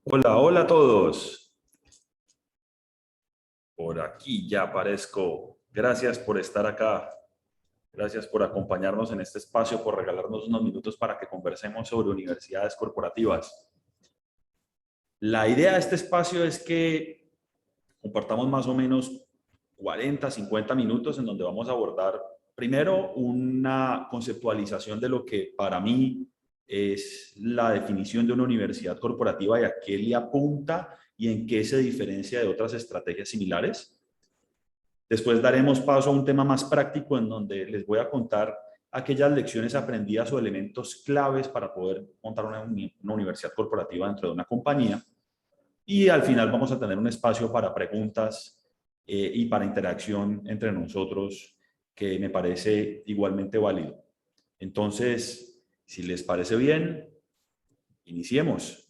Hola, hola a todos. Por aquí ya aparezco. Gracias por estar acá. Gracias por acompañarnos en este espacio, por regalarnos unos minutos para que conversemos sobre universidades corporativas. La idea de este espacio es que compartamos más o menos 40, 50 minutos en donde vamos a abordar primero una conceptualización de lo que para mí es la definición de una universidad corporativa y a qué le apunta y en qué se diferencia de otras estrategias similares. Después daremos paso a un tema más práctico en donde les voy a contar aquellas lecciones aprendidas o elementos claves para poder montar una universidad corporativa dentro de una compañía. Y al final vamos a tener un espacio para preguntas y para interacción entre nosotros que me parece igualmente válido. Entonces, si les parece bien, iniciemos.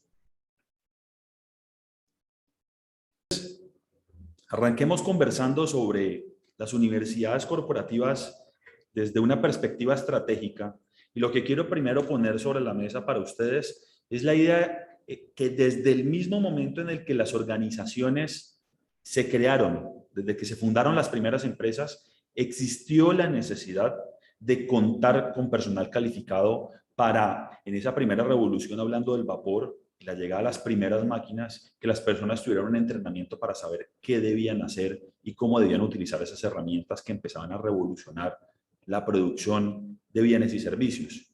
Arranquemos conversando sobre las universidades corporativas desde una perspectiva estratégica. Y lo que quiero primero poner sobre la mesa para ustedes es la idea que desde el mismo momento en el que las organizaciones se crearon, desde que se fundaron las primeras empresas, existió la necesidad de contar con personal calificado para, en esa primera revolución, hablando del vapor, y la llegada a las primeras máquinas, que las personas tuvieran un entrenamiento para saber qué debían hacer y cómo debían utilizar esas herramientas que empezaban a revolucionar la producción de bienes y servicios.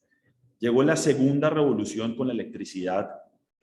Llegó la segunda revolución con la electricidad,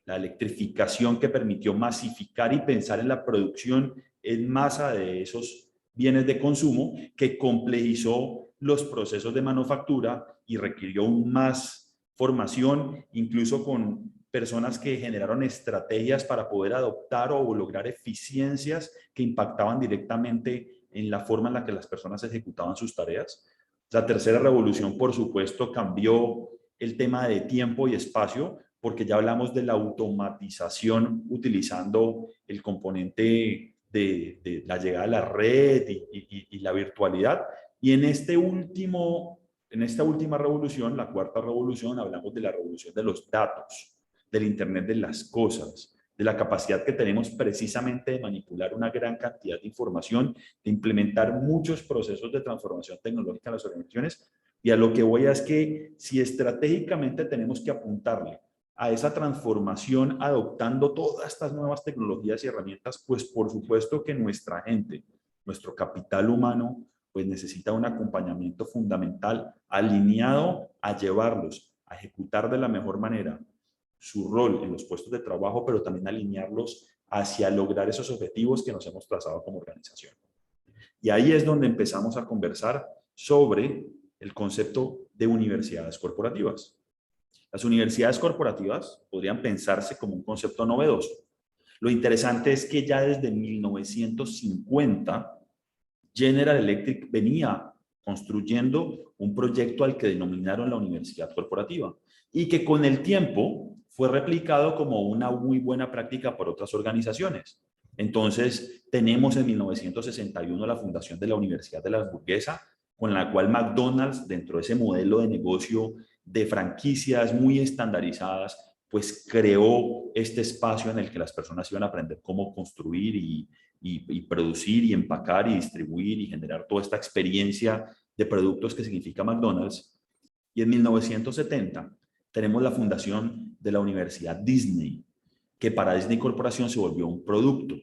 la electrificación que permitió masificar y pensar en la producción en masa de esos bienes de consumo, que complejizó los procesos de manufactura y requirió más formación, incluso con personas que generaron estrategias para poder adoptar o lograr eficiencias que impactaban directamente en la forma en la que las personas ejecutaban sus tareas. La tercera revolución, por supuesto, cambió el tema de tiempo y espacio, porque ya hablamos de la automatización utilizando el componente de la llegada a la red y la virtualidad. Y en esta última revolución, la cuarta revolución, hablamos de la revolución de los datos, del Internet de las cosas, de la capacidad que tenemos precisamente de manipular una gran cantidad de información, de implementar muchos procesos de transformación tecnológica en las organizaciones. Y a lo que voy es que si estratégicamente tenemos que apuntarle a esa transformación adoptando todas estas nuevas tecnologías y herramientas, pues por supuesto que nuestra gente, nuestro capital humano, pues necesita un acompañamiento fundamental alineado a llevarlos a ejecutar de la mejor manera su rol en los puestos de trabajo, pero también alinearlos hacia lograr esos objetivos que nos hemos trazado como organización. Y ahí es donde empezamos a conversar sobre el concepto de universidades corporativas. Las universidades corporativas podrían pensarse como un concepto novedoso. Lo interesante es que ya desde 1950, General Electric venía construyendo un proyecto al que denominaron la universidad corporativa y que con el tiempo fue replicado como una muy buena práctica por otras organizaciones. Entonces, tenemos en 1961 la fundación de la Universidad de la Hamburguesa, con la cual McDonald's, dentro de ese modelo de negocio de franquicias muy estandarizadas, pues creó este espacio en el que las personas iban a aprender cómo construir y producir y empacar y distribuir y generar toda esta experiencia de productos que significa McDonald's. Y en 1970 tenemos la fundación de la Universidad Disney, que para Disney Corporación se volvió un producto,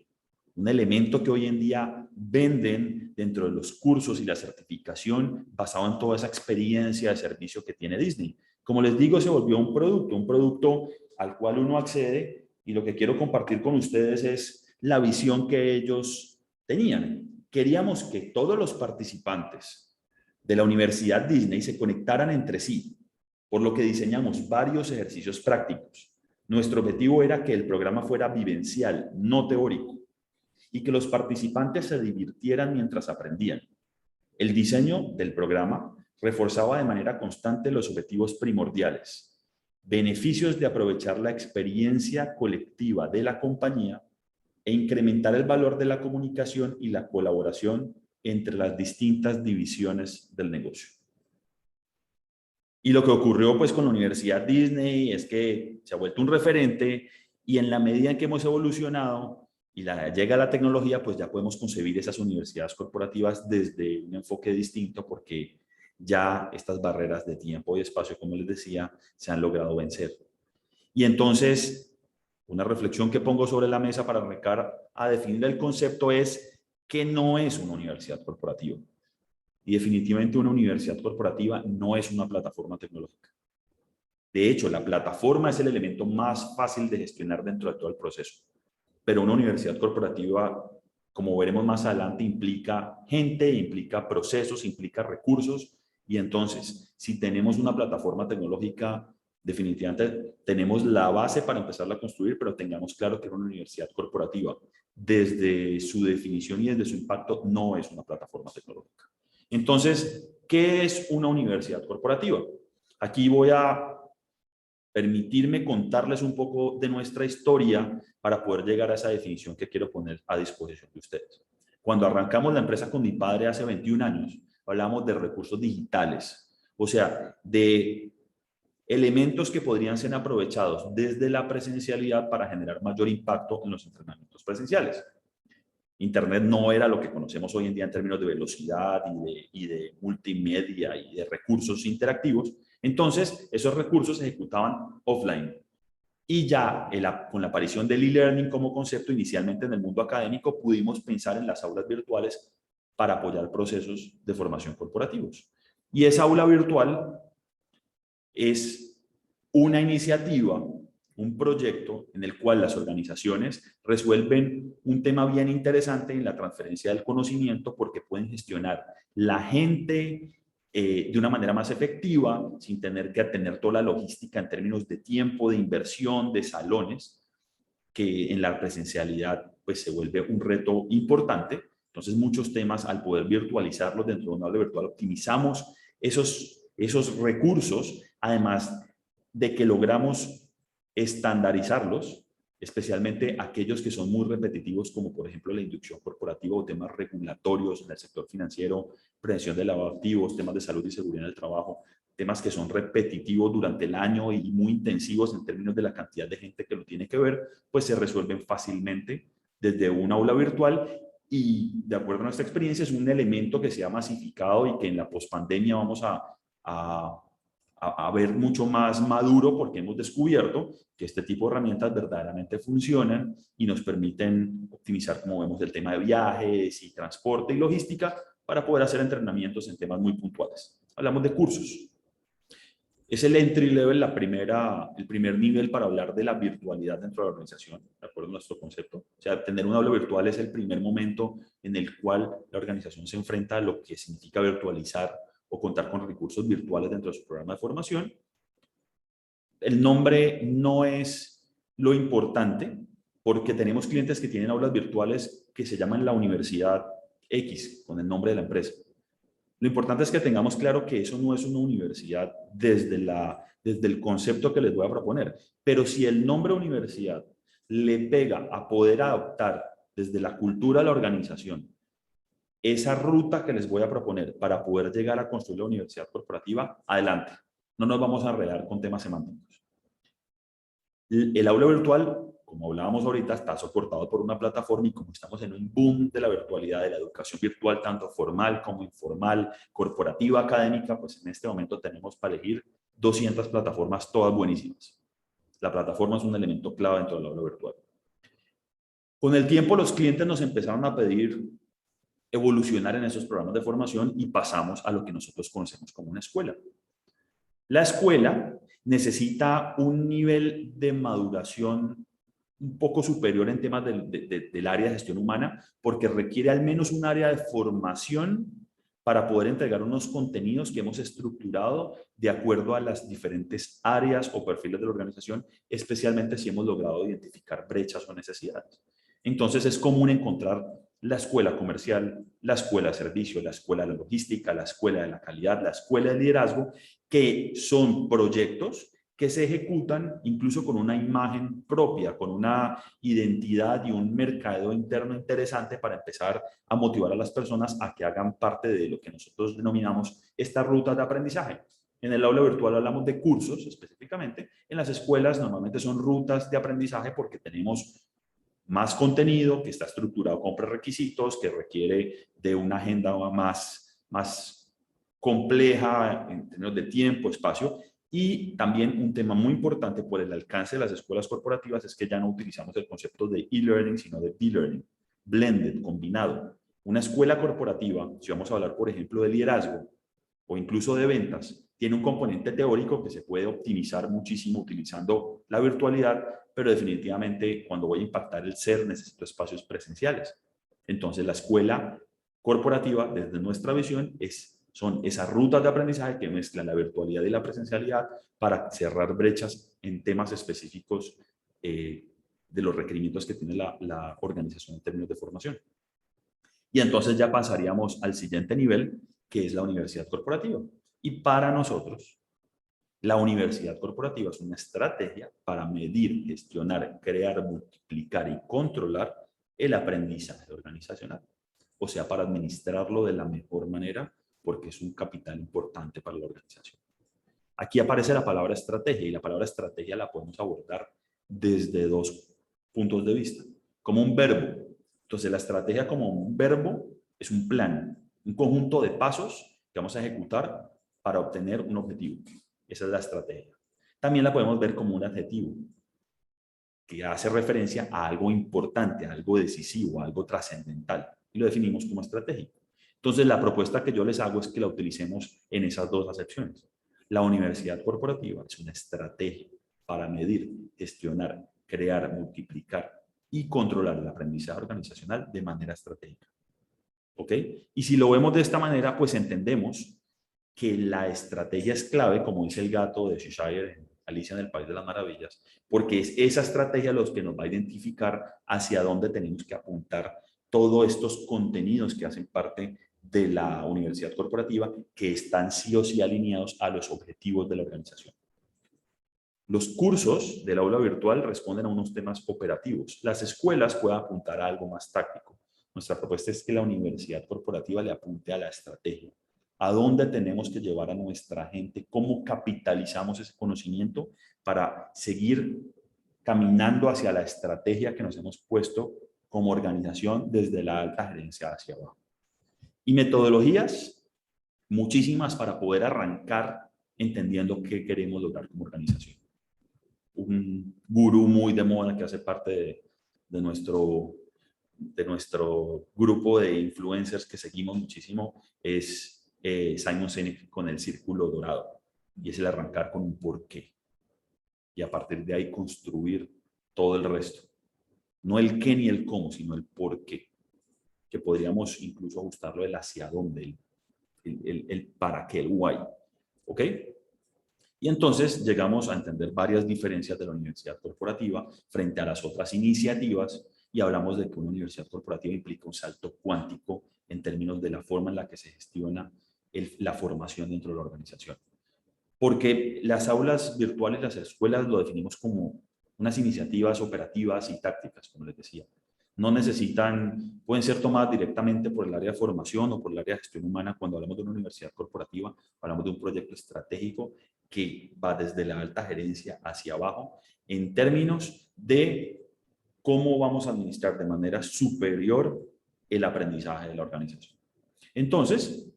un elemento que hoy en día venden dentro de los cursos y la certificación basado en toda esa experiencia de servicio que tiene Disney. Como les digo, se volvió un producto al cual uno accede, y lo que quiero compartir con ustedes es la visión que ellos tenían. Queríamos que todos los participantes de la Universidad Disney se conectaran entre sí, por lo que diseñamos varios ejercicios prácticos. Nuestro objetivo era que el programa fuera vivencial, no teórico, y que los participantes se divirtieran mientras aprendían. El diseño del programa reforzaba de manera constante los objetivos primordiales: beneficios de aprovechar la experiencia colectiva de la compañía e incrementar el valor de la comunicación y la colaboración entre las distintas divisiones del negocio. Y lo que ocurrió pues con la Universidad Disney es que se ha vuelto un referente Y en la medida en que hemos evolucionado y llega la tecnología, pues ya podemos concebir esas universidades corporativas desde un enfoque distinto, porque ya estas barreras de tiempo y espacio, como les decía, se han logrado vencer. Y entonces, una reflexión que pongo sobre la mesa para arrancar a definir el concepto es que no es una universidad corporativa. Y definitivamente una universidad corporativa no es una plataforma tecnológica. De hecho, la plataforma es el elemento más fácil de gestionar dentro de todo el proceso. Pero una universidad corporativa, como veremos más adelante, implica gente, implica procesos, implica recursos. Y entonces, si tenemos una plataforma tecnológica, definitivamente tenemos la base para empezarla a construir, pero tengamos claro que una universidad corporativa, desde su definición y desde su impacto, no es una plataforma tecnológica. Entonces, ¿qué es una universidad corporativa? Aquí voy a permitirme contarles un poco de nuestra historia para poder llegar a esa definición que quiero poner a disposición de ustedes. Cuando arrancamos la empresa con mi padre hace 21 años, hablamos de recursos digitales, o sea, de elementos que podrían ser aprovechados desde la presencialidad para generar mayor impacto en los entrenamientos presenciales. Internet no era lo que conocemos hoy en día en términos de velocidad y de multimedia y de recursos interactivos. Entonces, esos recursos se ejecutaban offline. Y ya con la aparición del e-learning como concepto inicialmente en el mundo académico, pudimos pensar en las aulas virtuales para apoyar procesos de formación corporativos. Y esa aula virtual es una iniciativa, un proyecto en el cual las organizaciones resuelven un tema bien interesante en la transferencia del conocimiento, porque pueden gestionar la gente de una manera más efectiva, sin tener que atender toda la logística en términos de tiempo, de inversión, de salones, que en la presencialidad pues se vuelve un reto importante. Entonces, muchos temas, al poder virtualizarlos dentro de una aula virtual, optimizamos esos recursos, además de que logramos estandarizarlos, especialmente aquellos que son muy repetitivos, como por ejemplo la inducción corporativa o temas regulatorios en el sector financiero, prevención de lavado de activos, temas de salud y seguridad en el trabajo, temas que son repetitivos durante el año y muy intensivos en términos de la cantidad de gente que lo tiene que ver, pues se resuelven fácilmente desde una aula virtual. Y de acuerdo a nuestra experiencia, es un elemento que se ha masificado y que en la pospandemia vamos a ver mucho más maduro, porque hemos descubierto que este tipo de herramientas verdaderamente funcionan y nos permiten optimizar, como vemos, el tema de viajes y transporte y logística para poder hacer entrenamientos en temas muy puntuales. Hablamos de cursos. Es el entry level, el primer nivel para hablar de la virtualidad dentro de la organización, de acuerdo a nuestro concepto. O sea, tener un aula virtual es el primer momento en el cual la organización se enfrenta a lo que significa virtualizar o contar con recursos virtuales dentro de su programa de formación. El nombre no es lo importante, porque tenemos clientes que tienen aulas virtuales que se llaman la Universidad X, con el nombre de la empresa. Lo importante es que tengamos claro que eso no es una universidad desde el concepto que les voy a proponer, pero si el nombre universidad le pega a poder adoptar desde la cultura de la organización esa ruta que les voy a proponer para poder llegar a construir la universidad corporativa, adelante. No nos vamos a enredar con temas semánticos. El aula virtual, como hablábamos ahorita, está soportado por una plataforma, y como estamos en un boom de la virtualidad, de la educación virtual, tanto formal como informal, corporativa, académica, pues en este momento tenemos para elegir 200 plataformas, todas buenísimas. La plataforma es un elemento clave dentro del aula virtual. Con el tiempo, los clientes nos empezaron a pedir evolucionar en esos programas de formación y pasamos a lo que nosotros conocemos como una escuela. La escuela necesita un nivel de maduración un poco superior en temas del área de gestión humana, porque requiere al menos un área de formación para poder entregar unos contenidos que hemos estructurado de acuerdo a las diferentes áreas o perfiles de la organización, especialmente si hemos logrado identificar brechas o necesidades. Entonces es común encontrar la escuela comercial, la escuela de servicio, la escuela de la logística, la escuela de la calidad, la escuela de liderazgo, que son proyectos que se ejecutan incluso con una imagen propia, con una identidad y un mercadeo interno interesante para empezar a motivar a las personas a que hagan parte de lo que nosotros denominamos esta ruta de aprendizaje. En el aula virtual hablamos de cursos específicamente. En las escuelas normalmente son rutas de aprendizaje porque tenemos más contenido que está estructurado con prerequisitos, que requiere de una agenda más compleja en términos de tiempo, espacio. Y también un tema muy importante por el alcance de las escuelas corporativas es que ya no utilizamos el concepto de e-learning, sino de be-learning, blended, combinado. Una escuela corporativa, si vamos a hablar, por ejemplo, de liderazgo o incluso de ventas, tiene un componente teórico que se puede optimizar muchísimo utilizando la virtualidad, pero definitivamente cuando voy a impactar el ser necesito espacios presenciales. Entonces la escuela corporativa, desde nuestra visión, son esas rutas de aprendizaje que mezclan la virtualidad y la presencialidad para cerrar brechas en temas específicos de los requerimientos que tiene la organización en términos de formación. Y entonces ya pasaríamos al siguiente nivel, que es la universidad corporativa. Y para nosotros, la universidad corporativa es una estrategia para medir, gestionar, crear, multiplicar y controlar el aprendizaje organizacional. O sea, para administrarlo de la mejor manera, porque es un capital importante para la organización. Aquí aparece la palabra estrategia y la palabra estrategia la podemos abordar desde dos puntos de vista. Como un verbo. Entonces, la estrategia como un verbo es un plan, un conjunto de pasos que vamos a ejecutar para obtener un objetivo. Esa es la estrategia. También la podemos ver como un adjetivo que hace referencia a algo importante, a algo decisivo, a algo trascendental. Y lo definimos como estratégico. Entonces, la propuesta que yo les hago es que la utilicemos en esas dos acepciones. La universidad corporativa es una estrategia para medir, gestionar, crear, multiplicar y controlar el aprendizaje organizacional de manera estratégica. ¿Ok? Y si lo vemos de esta manera, pues entendemos que la estrategia es clave, como dice el gato de Cheshire en Alicia en el País de las Maravillas, porque es esa estrategia lo que nos va a identificar hacia dónde tenemos que apuntar todos estos contenidos que hacen parte de la universidad corporativa, que están sí o sí alineados a los objetivos de la organización. Los cursos del aula virtual responden a unos temas operativos. Las escuelas pueden apuntar a algo más táctico. Nuestra propuesta es que la universidad corporativa le apunte a la estrategia. ¿A dónde tenemos que llevar a nuestra gente? ¿Cómo capitalizamos ese conocimiento para seguir caminando hacia la estrategia que nos hemos puesto como organización desde la alta gerencia hacia abajo? Y metodologías, muchísimas para poder arrancar entendiendo qué queremos lograr como organización. Un gurú muy de moda que hace parte de nuestro grupo de influencers que seguimos muchísimo es Simon Sinek con el círculo dorado, y es el arrancar con un porqué y a partir de ahí construir todo el resto, no el qué ni el cómo, sino el porqué, que podríamos incluso ajustarlo el hacia dónde, el para qué, el why. ¿Ok? Y entonces llegamos a entender varias diferencias de la universidad corporativa frente a las otras iniciativas y hablamos de que una universidad corporativa implica un salto cuántico en términos de la forma en la que se gestiona la formación dentro de la organización. Porque las aulas virtuales, las escuelas, lo definimos como unas iniciativas operativas y tácticas, como les decía. No necesitan, pueden ser tomadas directamente por el área de formación o por el área de gestión humana. Cuando hablamos de una universidad corporativa, hablamos de un proyecto estratégico que va desde la alta gerencia hacia abajo en términos de cómo vamos a administrar de manera superior el aprendizaje de la organización. Entonces,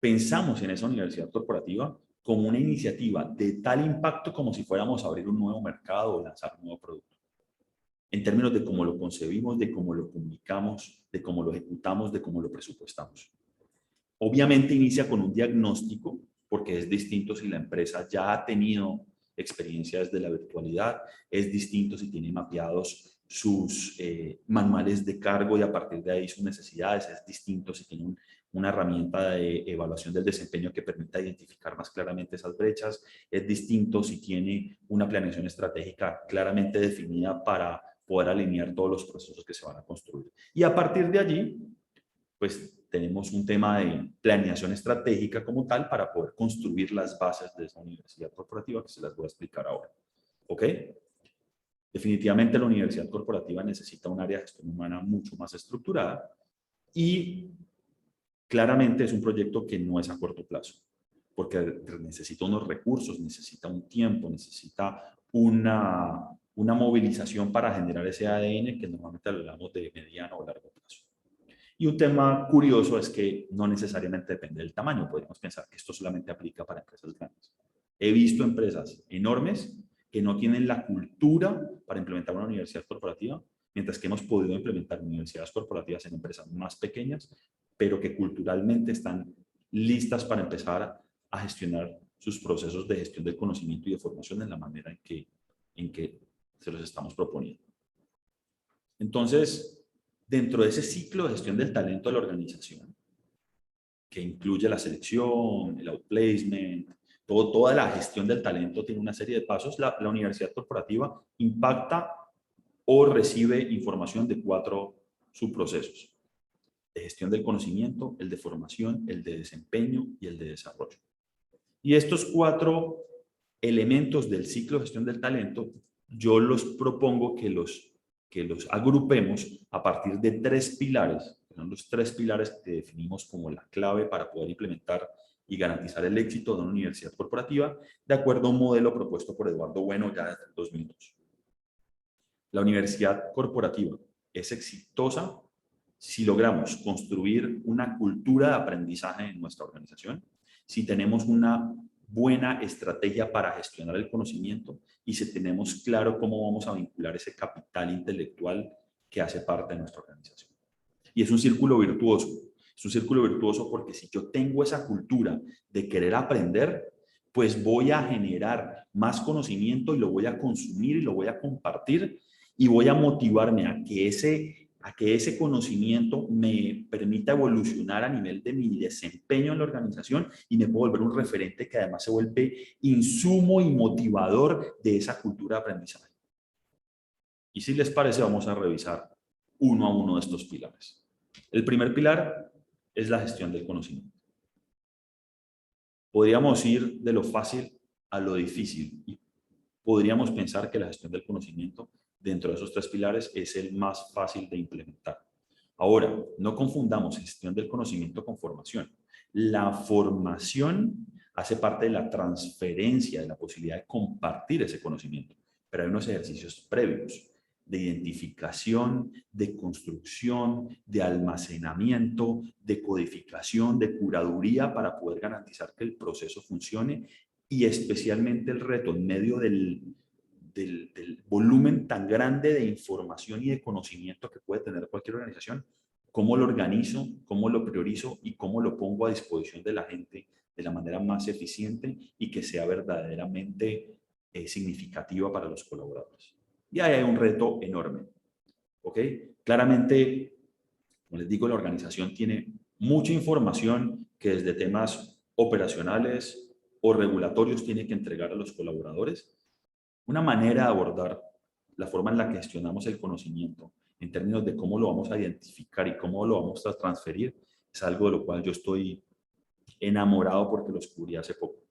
pensamos en esa universidad corporativa como una iniciativa de tal impacto como si fuéramos a abrir un nuevo mercado o lanzar un nuevo producto. En términos de cómo lo concebimos, de cómo lo comunicamos, de cómo lo ejecutamos, de cómo lo presupuestamos. Obviamente inicia con un diagnóstico, porque es distinto si la empresa ya ha tenido experiencias de la virtualidad, es distinto si tiene mapeados sus manuales de cargo y a partir de ahí sus necesidades, es distinto si tiene una herramienta de evaluación del desempeño que permita identificar más claramente esas brechas, es distinto si tiene una planeación estratégica claramente definida para poder alinear todos los procesos que se van a construir. Y a partir de allí, pues tenemos un tema de planeación estratégica como tal para poder construir las bases de esa universidad corporativa que se las voy a explicar ahora. ¿Ok? Definitivamente la universidad corporativa necesita un área de gestión humana mucho más estructurada y claramente es un proyecto que no es a corto plazo. porque necesita unos recursos, necesita un tiempo, necesita una movilización para generar ese ADN que normalmente hablamos de mediano o largo plazo. Y un tema curioso es que no necesariamente depende del tamaño. Podríamos pensar que esto solamente aplica para empresas grandes. He visto empresas enormes que no tienen la cultura para implementar una universidad corporativa, mientras que hemos podido implementar universidades corporativas en empresas más pequeñas, pero que culturalmente están listas para empezar a gestionar sus procesos de gestión del conocimiento y de formación en la manera en que se los estamos proponiendo. Entonces, dentro de ese ciclo de gestión del talento de la organización, que incluye la selección, el outplacement, toda la gestión del talento tiene una serie de pasos, la universidad corporativa impacta o recibe información de 4 subprocesos: de gestión del conocimiento, el de formación, el de desempeño y el de desarrollo. Y estos 4 elementos del ciclo de gestión del talento, yo los propongo que los agrupemos a partir de 3 pilares, que son los 3 pilares que definimos como la clave para poder implementar y garantizar el éxito de una universidad corporativa, de acuerdo a un modelo propuesto por Eduardo Bueno ya desde el 2002. La universidad corporativa es exitosa si logramos construir una cultura de aprendizaje en nuestra organización, si tenemos una buena estrategia para gestionar el conocimiento y si tenemos claro cómo vamos a vincular ese capital intelectual que hace parte de nuestra organización. Y es un círculo virtuoso. Es un círculo virtuoso porque si yo tengo esa cultura de querer aprender, pues voy a generar más conocimiento y lo voy a consumir y lo voy a compartir y voy a motivarme a que ese conocimiento me permita evolucionar a nivel de mi desempeño en la organización y me puedo volver un referente que además se vuelve insumo y motivador de esa cultura de aprendizaje. Y si les parece, vamos a revisar uno a uno de estos pilares. El primer pilar es la gestión del conocimiento. Podríamos ir de lo fácil a lo difícil y podríamos pensar que la gestión del conocimiento dentro de esos 3 pilares es el más fácil de implementar. Ahora, no confundamos gestión del conocimiento con formación. La formación hace parte de la transferencia, de la posibilidad de compartir ese conocimiento, pero hay unos ejercicios previos de identificación, de construcción, de almacenamiento, de codificación, de curaduría para poder garantizar que el proceso funcione y especialmente el reto en medio del volumen tan grande de información y de conocimiento que puede tener cualquier organización, cómo lo organizo, cómo lo priorizo y cómo lo pongo a disposición de la gente de la manera más eficiente y que sea verdaderamente significativa para los colaboradores. Y ahí hay un reto enorme, ¿ok? Claramente, como les digo, la organización tiene mucha información que desde temas operacionales o regulatorios tiene que entregar a los colaboradores. Una manera de abordar la forma en la que gestionamos el conocimiento en términos de cómo lo vamos a identificar y cómo lo vamos a transferir es algo de lo cual yo estoy enamorado porque lo descubrí hace poco.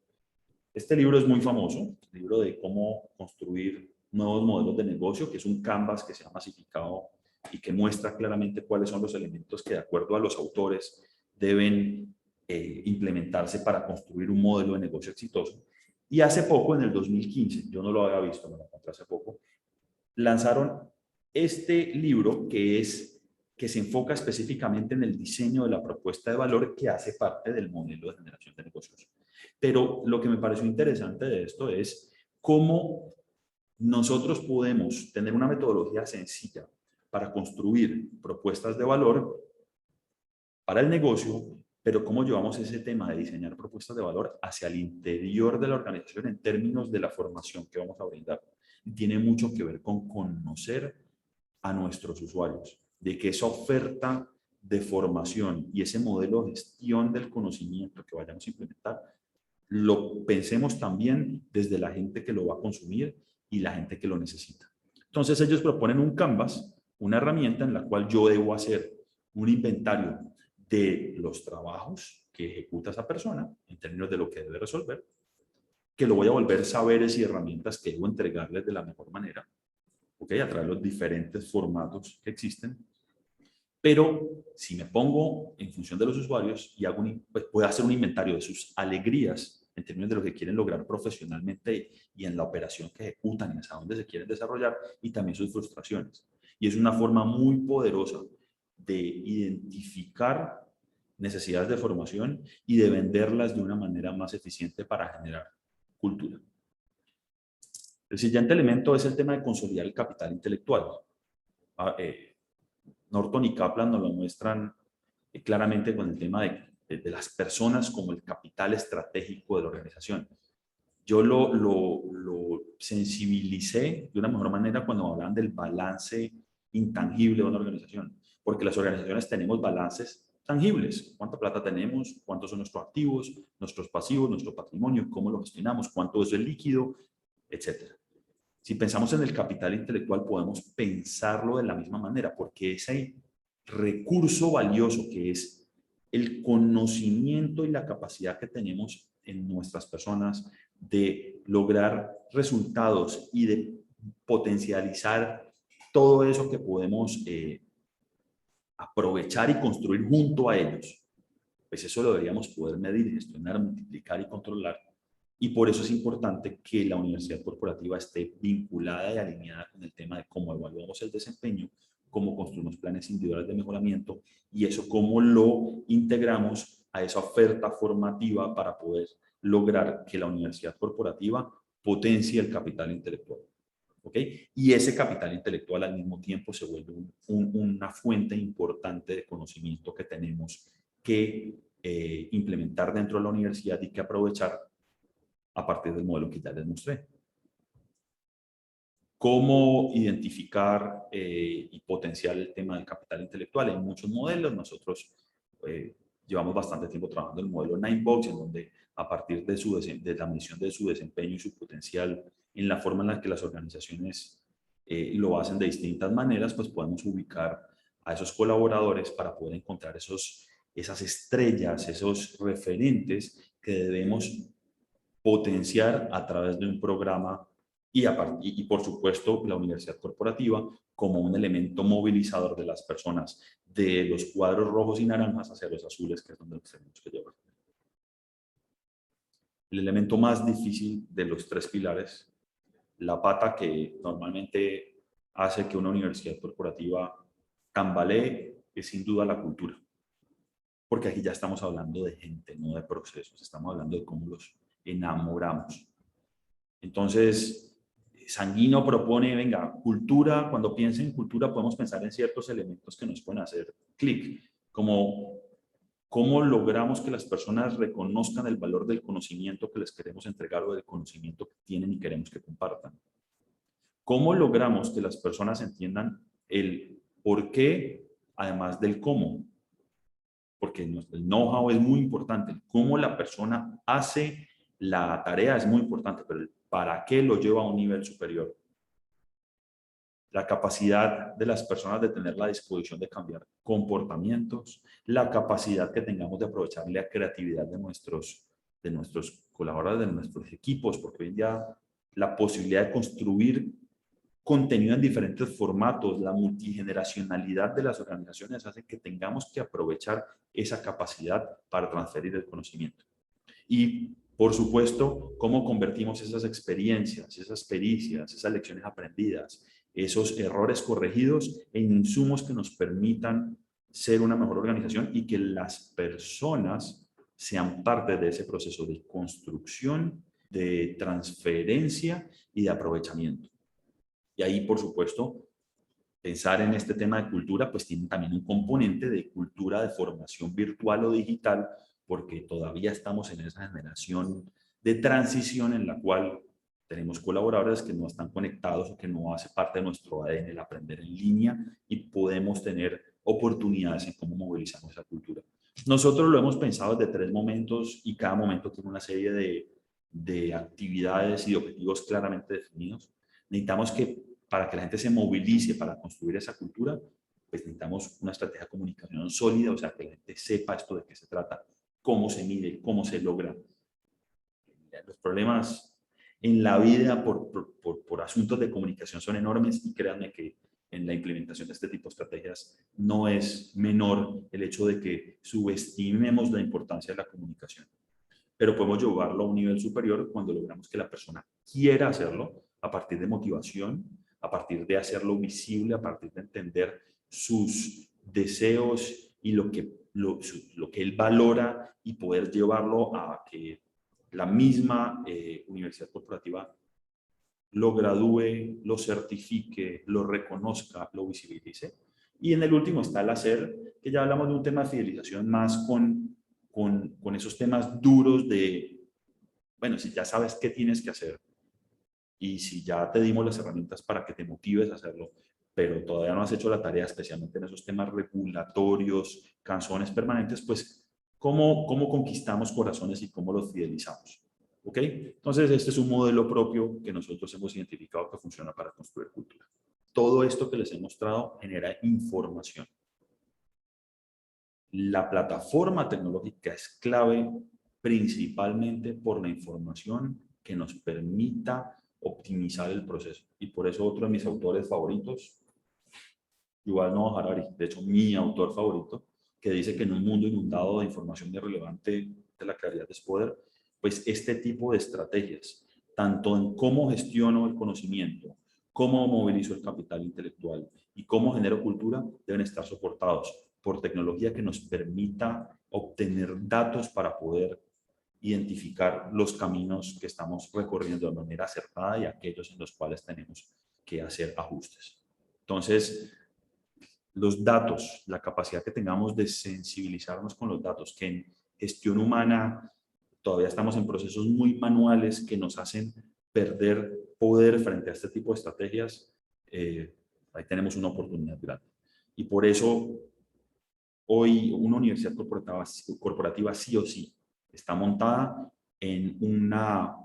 Este libro es muy famoso, el libro de cómo construir nuevos modelos de negocio, que es un canvas que se ha masificado y que muestra claramente cuáles son los elementos que de acuerdo a los autores deben implementarse para construir un modelo de negocio exitoso. Y hace poco, en el 2015, yo no lo había visto, me lo encontré hace poco, lanzaron este libro que se enfoca específicamente en el diseño de la propuesta de valor que hace parte del modelo de generación de negocios. Pero lo que me pareció interesante de esto es cómo nosotros podemos tener una metodología sencilla para construir propuestas de valor para el negocio, pero cómo llevamos ese tema de diseñar propuestas de valor hacia el interior de la organización en términos de la formación que vamos a brindar. Tiene mucho que ver con conocer a nuestros usuarios, de que esa oferta de formación y ese modelo de gestión del conocimiento que vayamos a implementar, lo pensemos también desde la gente que lo va a consumir y la gente que lo necesita. Entonces ellos proponen un canvas, una herramienta en la cual yo debo hacer un inventario de los trabajos que ejecuta esa persona en términos de lo que debe resolver, que lo voy a volver saberes y herramientas que debo entregarles de la mejor manera, ¿okay? A través de los diferentes formatos que existen. Pero si me pongo en función de los usuarios y pues puedo hacer un inventario de sus alegrías en términos de lo que quieren lograr profesionalmente y en la operación que ejecutan y hacia dónde se quieren desarrollar, y también sus frustraciones. Y es una forma muy poderosa de identificar necesidades de formación y de venderlas de una manera más eficiente para generar cultura. El siguiente elemento es el tema de consolidar el capital intelectual. Norton y Kaplan nos lo muestran claramente con el tema de las personas como el capital estratégico de la organización. Yo lo sensibilicé de una mejor manera cuando hablan del balance intangible de una organización, porque las organizaciones tenemos balances tangibles. ¿Cuánta plata tenemos? ¿Cuántos son nuestros activos, nuestros pasivos, nuestro patrimonio? ¿Cómo lo gestionamos? ¿Cuánto es el líquido? Etcétera. Si pensamos en el capital intelectual, podemos pensarlo de la misma manera, porque ese recurso valioso que es el conocimiento y la capacidad que tenemos en nuestras personas de lograr resultados y de potencializar todo eso que podemos aprovechar y construir junto a ellos, pues eso lo deberíamos poder medir, gestionar, multiplicar y controlar. Y por eso es importante que la universidad corporativa esté vinculada y alineada con el tema de cómo evaluamos el desempeño, cómo construimos planes individuales de mejoramiento y eso cómo lo integramos a esa oferta formativa para poder lograr que la universidad corporativa potencie el capital intelectual. ¿Ok? Y ese capital intelectual al mismo tiempo se vuelve una fuente importante de conocimiento que tenemos que implementar dentro de la universidad y que aprovechar a partir del modelo que ya les mostré. ¿Cómo identificar y potenciar el tema del capital intelectual? Hay muchos modelos. Nosotros llevamos bastante tiempo trabajando en el modelo Ninebox, en donde a partir de la medición de su desempeño y su potencial en la forma en la que las organizaciones lo hacen de distintas maneras, pues podemos ubicar a esos colaboradores para poder encontrar esas estrellas, esos referentes que debemos potenciar a través de un programa y por supuesto la universidad corporativa como un elemento movilizador de las personas de los cuadros rojos y naranjas hacia los azules, que es donde tenemos que llevar. El elemento más difícil de los tres pilares, la pata que normalmente hace que una universidad corporativa tambalee, es sin duda la cultura. Porque aquí ya estamos hablando de gente, no de procesos, estamos hablando de cómo los enamoramos. Entonces, Sanguino propone, venga, cultura, cuando piense en cultura podemos pensar en ciertos elementos que nos pueden hacer clic, como cómo logramos que las personas reconozcan el valor del conocimiento que les queremos entregar o del conocimiento que tienen y queremos que compartan. ¿Cómo logramos que las personas entiendan el por qué, además del cómo? Porque el know-how es muy importante. Cómo la persona hace la tarea es muy importante, pero el para qué lo lleva a un nivel superior. La capacidad de las personas de tener la disposición de cambiar comportamientos, la capacidad que tengamos de aprovechar la creatividad de nuestros colaboradores, de nuestros equipos, porque hoy en día la posibilidad de construir contenido en diferentes formatos, la multigeneracionalidad de las organizaciones hace que tengamos que aprovechar esa capacidad para transferir el conocimiento. Y, por supuesto, cómo convertimos esas experiencias, esas pericias, esas lecciones aprendidas, esos errores corregidos en insumos que nos permitan ser una mejor organización y que las personas sean parte de ese proceso de construcción, de transferencia y de aprovechamiento. Y ahí, por supuesto, pensar en este tema de cultura, pues tiene también un componente de cultura de formación virtual o digital, porque todavía estamos en esa generación de transición en la cual tenemos colaboradores que no están conectados o que no hace parte de nuestro ADN el aprender en línea y podemos tener oportunidades en cómo movilizamos esa cultura. Nosotros lo hemos pensado desde 3 momentos y cada momento tiene una serie de actividades y de objetivos claramente definidos. Necesitamos que para que la gente se movilice para construir esa cultura, pues necesitamos una estrategia de comunicación sólida, o sea, que la gente sepa esto de qué se trata, cómo se mide, cómo se logra. Los problemas en la vida por asuntos de comunicación son enormes y créanme que en la implementación de este tipo de estrategias estrategias, no es menor el hecho de que subestimemos la importancia de la comunicación. Pero podemos llevarlo a un nivel superior cuando logramos que la persona quiera hacerlo a partir de motivación, a partir de hacerlo visible, a partir de entender sus deseos y lo que él valora y poder llevarlo a que la misma universidad corporativa lo gradúe, lo certifique, lo reconozca, lo visibilice. Y en el último está el hacer, que ya hablamos de un tema de fidelización más con esos temas duros de, bueno, si ya sabes qué tienes que hacer y si ya te dimos las herramientas para que te motives a hacerlo, pero todavía no has hecho la tarea, especialmente en esos temas regulatorios, canzones permanentes, pues, ¿cómo conquistamos corazones y cómo los fidelizamos? ¿Ok? Entonces, este es un modelo propio que nosotros hemos identificado que funciona para construir cultura. Todo esto que les he mostrado genera información. La plataforma tecnológica es clave principalmente por la información que nos permita optimizar el proceso. Y por eso otro de mis autores favoritos, Yuval Noah Harari, de hecho mi autor favorito, que dice que en un mundo inundado de información irrelevante de la claridad es poder, pues este tipo de estrategias, tanto en cómo gestiono el conocimiento, cómo movilizo el capital intelectual y cómo genero cultura, deben estar soportados por tecnología que nos permita obtener datos para poder identificar los caminos que estamos recorriendo de manera acertada y aquellos en los cuales tenemos que hacer ajustes. Entonces, los datos, la capacidad que tengamos de sensibilizarnos con los datos, que en gestión humana todavía estamos en procesos muy manuales que nos hacen perder poder frente a este tipo de estrategias, ahí tenemos una oportunidad grande. Y por eso hoy una universidad corporativa sí o sí está montada en una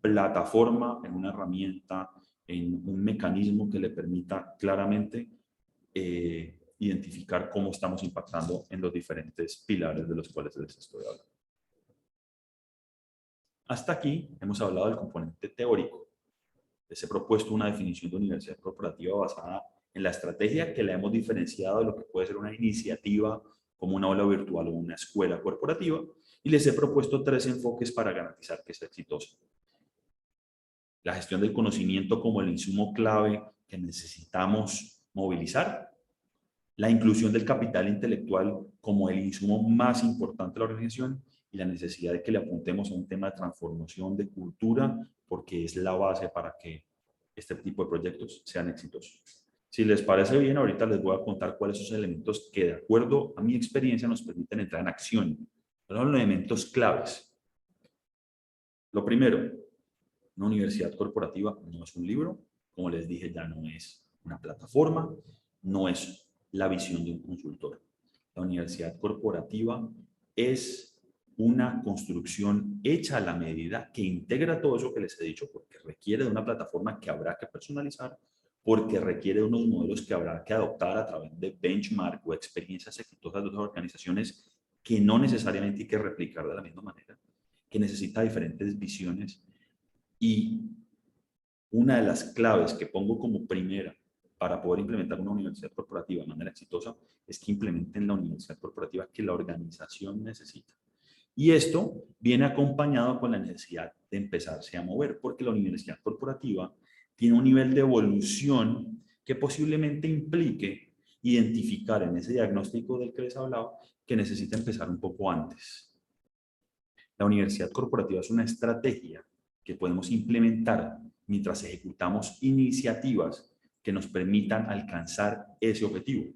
plataforma, en una herramienta, en un mecanismo que le permita claramente identificar cómo estamos impactando en los diferentes pilares de los cuales les estoy hablando. Hasta aquí hemos hablado del componente teórico. Les he propuesto una definición de universidad corporativa basada en la estrategia que la hemos diferenciado de lo que puede ser una iniciativa como una aula virtual o una escuela corporativa, y les he propuesto 3 enfoques para garantizar que sea exitosa. La gestión del conocimiento como el insumo clave que necesitamos movilizar, la inclusión del capital intelectual como el insumo más importante de la organización y la necesidad de que le apuntemos a un tema de transformación de cultura porque es la base para que este tipo de proyectos sean exitosos. Si les parece bien, ahorita les voy a contar cuáles son los elementos que de acuerdo a mi experiencia nos permiten entrar en acción. Son los elementos claves. Lo primero, una universidad corporativa no es un libro, como les dije, ya no es una plataforma, no es la visión de un consultor. La universidad corporativa es una construcción hecha a la medida que integra todo eso que les he dicho, porque requiere de una plataforma que habrá que personalizar, porque requiere de unos modelos que habrá que adoptar a través de benchmark o experiencias exitosas de otras organizaciones que no necesariamente hay que replicar de la misma manera, que necesita diferentes visiones. Y una de las claves que pongo como primera para poder implementar una universidad corporativa de manera exitosa es que implementen la universidad corporativa que la organización necesita. Y esto viene acompañado con la necesidad de empezarse a mover, porque la universidad corporativa tiene un nivel de evolución que posiblemente implique identificar en ese diagnóstico del que les he hablado que necesita empezar un poco antes. La universidad corporativa es una estrategia que podemos implementar mientras ejecutamos iniciativas que nos permitan alcanzar ese objetivo.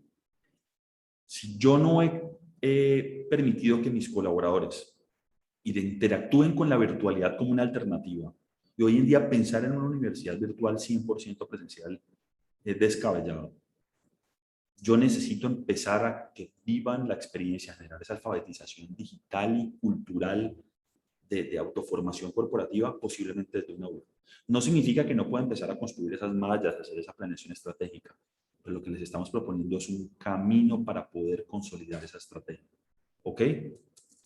Si yo no he permitido que mis colaboradores interactúen con la virtualidad como una alternativa, y hoy en día pensar en una universidad virtual 100% presencial es descabellado. Yo necesito empezar a que vivan la experiencia, generar esa alfabetización digital y cultural de autoformación corporativa, posiblemente desde una aula. No significa que no pueda empezar a construir esas mallas, hacer esa planeación estratégica, pero lo que les estamos proponiendo es un camino para poder consolidar esa estrategia. ¿Ok?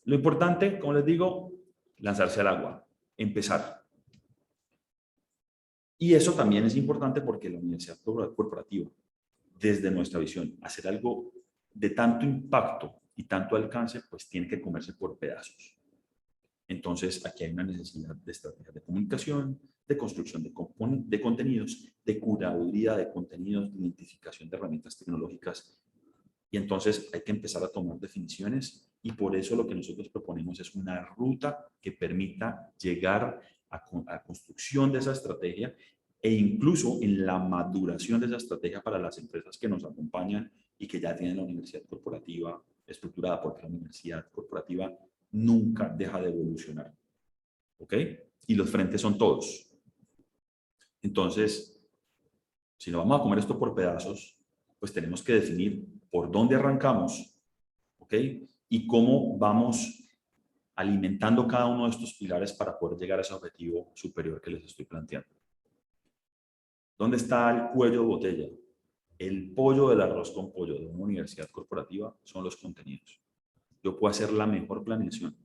Lo importante, como les digo, lanzarse al agua, empezar. Y eso también es importante porque la universidad corporativa desde nuestra visión, hacer algo de tanto impacto y tanto alcance, pues tiene que comerse por pedazos. Entonces, aquí hay una necesidad de estrategias de comunicación, de construcción de contenidos, de curaduría de contenidos, de identificación de herramientas tecnológicas. Y entonces hay que empezar a tomar definiciones y por eso lo que nosotros proponemos es una ruta que permita llegar a construcción de esa estrategia e incluso en la maduración de esa estrategia para las empresas que nos acompañan y que ya tienen la universidad corporativa estructurada, porque la universidad corporativa nunca deja de evolucionar. ¿Ok? Y los frentes son todos. Entonces, si no vamos a comer esto por pedazos, pues tenemos que definir por dónde arrancamos, ¿ok? Y cómo vamos alimentando cada uno de estos pilares para poder llegar a ese objetivo superior que les estoy planteando. ¿Dónde está el cuello de botella? El pollo del arroz con pollo de una universidad corporativa son los contenidos. Yo puedo hacer la mejor planeación,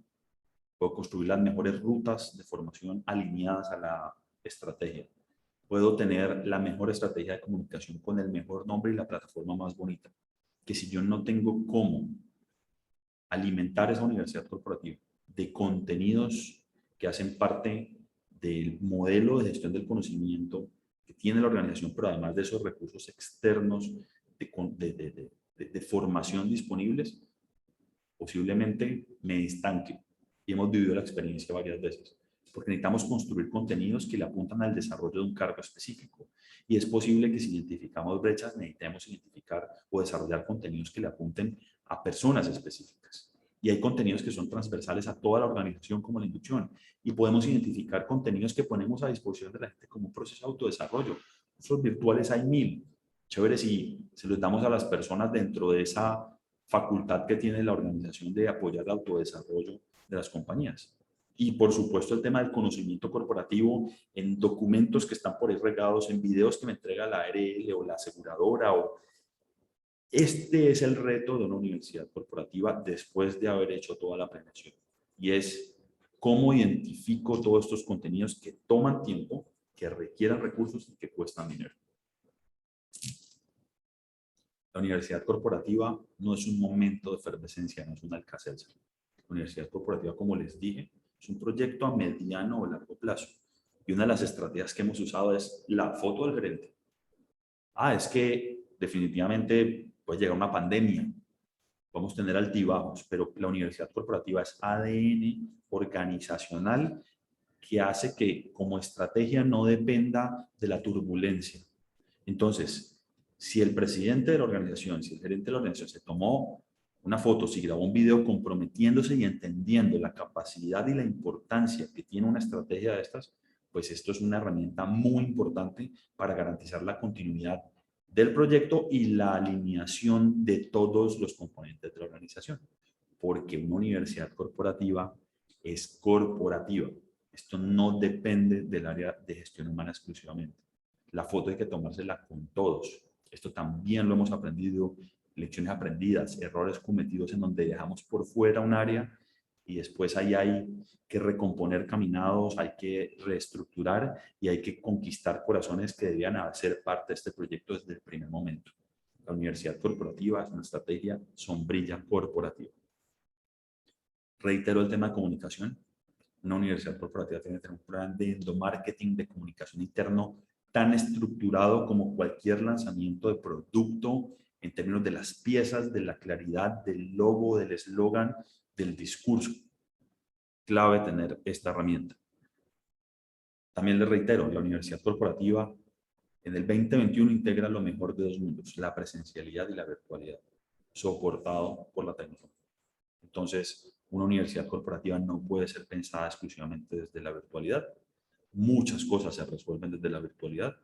puedo construir las mejores rutas de formación alineadas a la estrategia, puedo tener la mejor estrategia de comunicación con el mejor nombre y la plataforma más bonita, que si yo no tengo cómo alimentar esa universidad corporativa de contenidos que hacen parte del modelo de gestión del conocimiento que tiene la organización, pero además de esos recursos externos de formación disponibles, posiblemente me estanque. Y hemos vivido la experiencia varias veces, porque necesitamos construir contenidos que le apuntan al desarrollo de un cargo específico. Y es posible que si identificamos brechas, necesitemos identificar o desarrollar contenidos que le apunten a personas específicas. Y hay contenidos que son transversales a toda la organización, como la inducción. Y podemos identificar contenidos que ponemos a disposición de la gente como un proceso de autodesarrollo. Cursos virtuales hay 1000. Chévere si se los damos a las personas dentro de esa facultad que tiene la organización de apoyar el autodesarrollo de las compañías. Y por supuesto el tema del conocimiento corporativo en documentos que están por ahí regados, en videos que me entrega la ARL o la aseguradora. Este es el reto de una universidad corporativa después de haber hecho toda la planeación. Y es cómo identifico todos estos contenidos que toman tiempo, que requieren recursos y que cuestan dinero. La universidad corporativa no es un momento de efervescencia, no es un Alka-Seltzer. La universidad corporativa, como les dije, es un proyecto a mediano o largo plazo. Y una de las estrategias que hemos usado es la foto del gerente. Es que definitivamente puede llegar una pandemia, vamos a tener altibajos, pero la universidad corporativa es ADN organizacional que hace que como estrategia no dependa de la turbulencia. Entonces, si el presidente de la organización, si el gerente de la organización se tomó una foto, si grabó un video comprometiéndose y entendiendo la capacidad y la importancia que tiene una estrategia de estas, pues esto es una herramienta muy importante para garantizar la continuidad del proyecto y la alineación de todos los componentes de la organización. Porque una universidad corporativa es corporativa. Esto no depende del área de gestión humana exclusivamente. La foto hay que tomársela con todos. Esto también lo hemos aprendido, lecciones aprendidas, errores cometidos en donde dejamos por fuera un área y después ahí hay que recomponer caminados, hay que reestructurar y hay que conquistar corazones que debían ser parte de este proyecto desde el primer momento. La universidad corporativa es una estrategia sombrilla corporativa. Reitero el tema de comunicación. Una universidad corporativa tiene que tener un plan de endomarketing, de comunicación interno tan estructurado como cualquier lanzamiento de producto en términos de las piezas, de la claridad, del logo, del eslogan, del discurso. Clave tener esta herramienta. También les reitero, la universidad corporativa en el 2021 integra lo mejor de dos mundos, la presencialidad y la virtualidad, soportado por la tecnología. Entonces, una universidad corporativa no puede ser pensada exclusivamente desde la virtualidad. Muchas cosas se resuelven desde la virtualidad.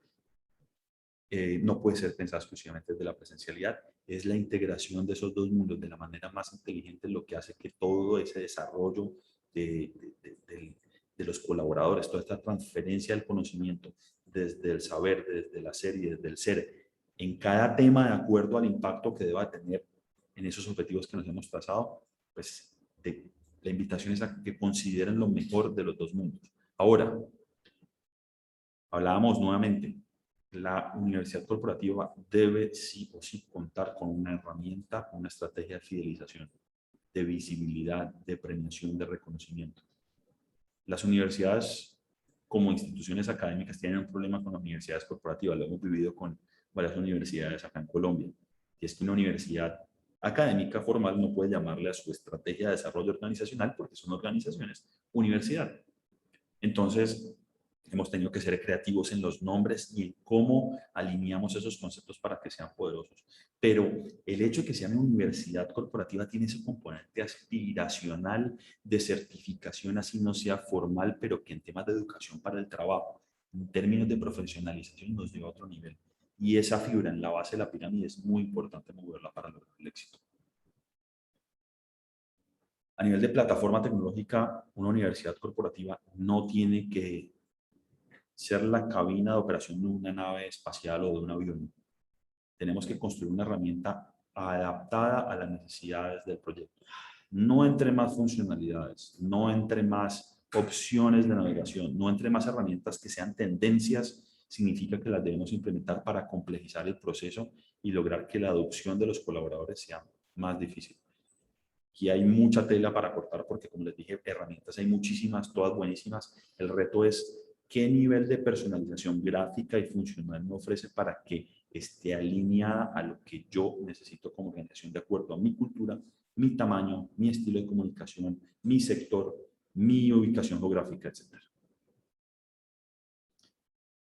No puede ser pensada exclusivamente desde la presencialidad. Es la integración de esos dos mundos de la manera más inteligente lo que hace que todo ese desarrollo de los colaboradores, toda esta transferencia del conocimiento desde el saber, desde la ser y desde el ser, en cada tema de acuerdo al impacto que deba tener en esos objetivos que nos hemos trazado, pues la invitación es a que consideren lo mejor de los dos mundos. Ahora, hablábamos nuevamente, la universidad corporativa debe sí o sí contar con una herramienta, una estrategia de fidelización, de visibilidad, de premiación, de reconocimiento. Las universidades como instituciones académicas tienen un problema con las universidades corporativas, lo hemos vivido con varias universidades acá en Colombia, y es que una universidad académica formal no puede llamarle a su estrategia de desarrollo organizacional porque son organizaciones universidad. Entonces, hemos tenido que ser creativos en los nombres y en cómo alineamos esos conceptos para que sean poderosos. Pero el hecho de que sea una universidad corporativa tiene ese componente aspiracional de certificación, así no sea formal, pero que en temas de educación para el trabajo, en términos de profesionalización, nos lleva a otro nivel. Y esa fibra en la base de la pirámide es muy importante moverla para lograr el éxito. A nivel de plataforma tecnológica, una universidad corporativa no tiene que ser la cabina de operación de una nave espacial o de un avión. Tenemos que construir una herramienta adaptada a las necesidades del proyecto. No entre más funcionalidades, no entre más opciones de navegación, no entre más herramientas que sean tendencias, significa que las debemos implementar para complejizar el proceso y lograr que la adopción de los colaboradores sea más difícil. Aquí hay mucha tela para cortar porque, como les dije, herramientas hay muchísimas, todas buenísimas. El reto es qué nivel de personalización gráfica y funcional me ofrece para que esté alineada a lo que yo necesito como organización de acuerdo a mi cultura, mi tamaño, mi estilo de comunicación, mi sector, mi ubicación geográfica, etc.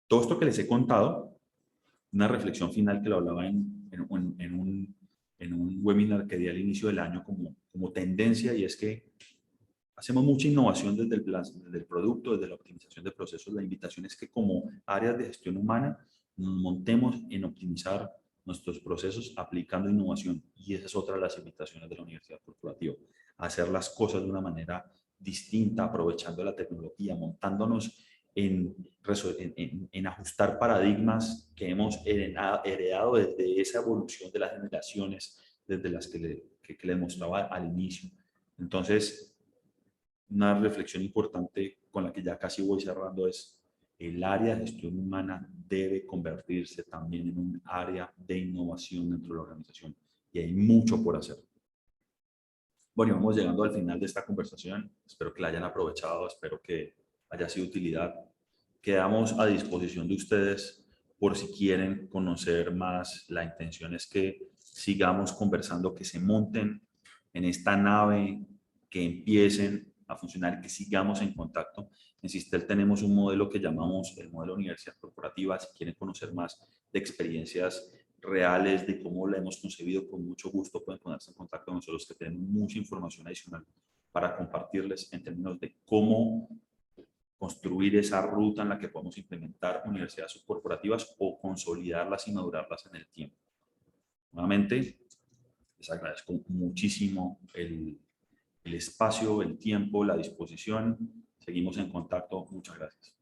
Todo esto que les he contado, una reflexión final que lo hablaba en un webinar que di al inicio del año como tendencia, y es que hacemos mucha innovación desde el producto, desde la optimización de procesos. La invitación es que como áreas de gestión humana nos montemos en optimizar nuestros procesos aplicando innovación. Y esa es otra de las invitaciones de la universidad corporativa. Hacer las cosas de una manera distinta, aprovechando la tecnología, montándonos en ajustar paradigmas que hemos heredado desde esa evolución de las generaciones, desde las que le mostraba al inicio. Entonces, una reflexión importante con la que ya casi voy cerrando es el área de gestión humana debe convertirse también en un área de innovación dentro de la organización y hay mucho por hacer. Bueno, vamos llegando al final de esta conversación. Espero que la hayan aprovechado, espero que haya sido de utilidad. Quedamos a disposición de ustedes por si quieren conocer más. La intención es que sigamos conversando, que se monten en esta nave, que empiecen a funcionar, que sigamos en contacto. En Sistel tenemos un modelo que llamamos el modelo Universidad Corporativa. Si quieren conocer más de experiencias reales de cómo la hemos concebido, con mucho gusto pueden ponerse en contacto con nosotros, que tenemos mucha información adicional para compartirles en términos de cómo construir esa ruta en la que podemos implementar universidades subcorporativas o consolidarlas y madurarlas en el tiempo. Nuevamente, les agradezco muchísimo el espacio, el tiempo, la disposición. Seguimos en contacto. Muchas gracias.